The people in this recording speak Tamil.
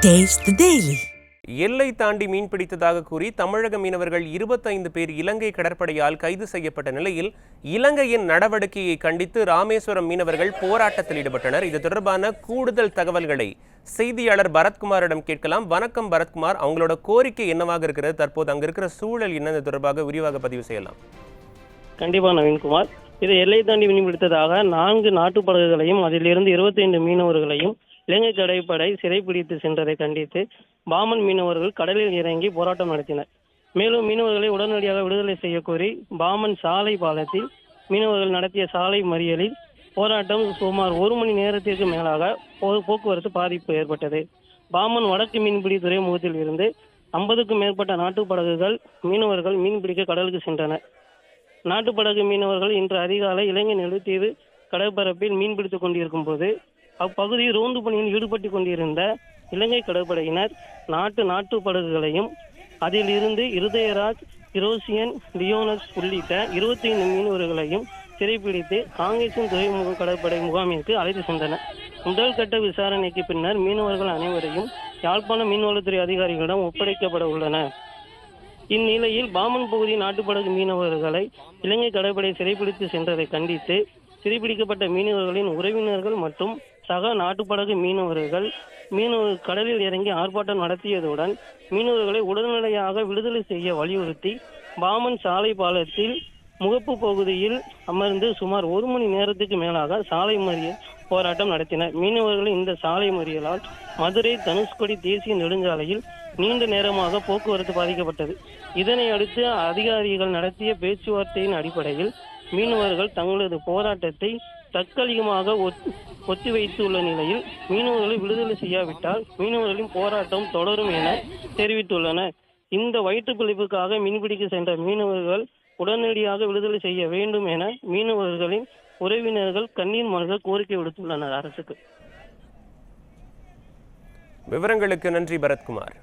Taste the Daily. எல்லை தாண்டி மீன் பிடித்ததாக கூறி தமிழக மீனவர்கள் 25 பேர் இலங்கை கடற்படையால் கைது செய்யப்பட்ட நிலையில் இலங்கையின் நடவடிக்கையை கண்டித்து ராமேஸ்வரம் மீனவர்கள் போராட்டத்தில் ஈடுபட்டனர். இது தொடர்பான கூடுதல் தகவல்களை செய்தியாளர் பரத்குமாரிடம் கேட்கலாம். வணக்கம் பரத்குமார், அவங்களோட கோரிக்கை என்னவாக இருக்கிறது? தற்போது அங்க இருக்கிற சூழல் என்ன தொடர்பாக விரிவாக பதிவு செய்யலாம். கண்டிப்பா நவீன்குமார், இது எல்லை தாண்டி மீன் பிடித்ததாக 4 நாட்டு படகுகளையும் அதிலிருந்து 25 மீனவர்களையும் இலங்கை கடற்படை சிறைப்பிடித்து சென்றதை கண்டித்து பாமன் மீனவர்கள் கடலில் இறங்கி போராட்டம் நடத்தினர். மேலும் மீனவர்களை உடனடியாக விடுதலை செய்ய கோரி பாமன் சாலை பாலத்தில் மீனவர்கள் நடத்திய சாலை மறியலில் போராட்டம் சுமார் 1 மணி நேரத்திற்கு மேலாக போக்குவரத்து பாதிப்பு ஏற்பட்டது. பாமன் வடக்கு மீன்பிடி துறைமுகத்தில் இருந்து 50க்கும் மேற்பட்ட நாட்டு படகுகள் மீனவர்கள் மீன்பிடிக்க கடலுக்கு சென்றனர். நாட்டுப்படகு மீனவர்கள் இன்று அதிகாலை இலங்கை நெடுத்தீவு கடற்பரப்பில் மீன்பிடித்துக் கொண்டிருக்கும் போது அப்பகுதியில் ரோந்து பணியில் ஈடுபட்டு கொண்டிருந்த இலங்கை கடற்படையினர் நாட்டு படகுகளையும் அதில் இருந்து இருதயராஜ், இரோசியன், லியோனஸ் உள்ளிட்ட 25 மீனவர்களையும் சிறைப்பிடித்து காங்கேசன் துறைமுக கடற்படை முகாமிற்கு அழைத்து சென்றனர். முதல் கட்ட விசாரணைக்கு பின்னர் மீனவர்கள் அனைவரையும் யாழ்ப்பாணம் மீன்வளத்துறை அதிகாரிகளிடம் ஒப்படைக்கப்பட உள்ளனர். இந்நிலையில் பாமன் பகுதி நாட்டுப்படகு மீனவர்களை இலங்கை கடற்படை சிறைப்பிடித்து சென்றதை கண்டித்து சிறைப்பிடிக்கப்பட்ட மீனவர்களின் உறவினர்கள் மற்றும் சக நாட்டுப்படகு மீனவர்கள் கடலில் இறங்கி ஆர்ப்பாட்டம் நடத்தியதுடன் மீனவர்களை உடனடியாக விடுதலை செய்ய வலியுறுத்தி பாமன் சாலை பாலத்தில் முகப்பு பகுதியில் அமர்ந்து சுமார் 1 மணி நேரத்துக்கு மேலாக சாலை மறியல் போராட்டம் நடத்தினர். மீனவர்களின் இந்த சாலை மறியலால் மதுரை தனுஷ்கோடி தேசிய நெடுஞ்சாலையில் நீண்ட நேரமாக போக்குவரத்து பாதிக்கப்பட்டது. இதனை அடுத்து அதிகாரிகள் நடத்திய பேச்சுவார்த்தையின் அடிப்படையில் மீனவர்கள் தங்களது போராட்டத்தை தற்காலிகமாக ஒத்திவைத்துள்ள நிலையில் மீனவர்களை விடுதலை செய்யாவிட்டால் மீனவர்களின் போராட்டம் தொடரும் என தெரிவித்துள்ளனர். இந்த வயிற்று பிழைப்புக்காக மீன்பிடிக்க சென்ற மீனவர்கள் உடனடியாக விடுதலை செய்ய வேண்டும் என மீனவர்களின் உறவினர்கள் கண்ணீர் மல்க கோரிக்கை விடுத்துள்ளனர் அரசுக்கு. விவரங்களுக்கு நன்றி பரத்குமார்.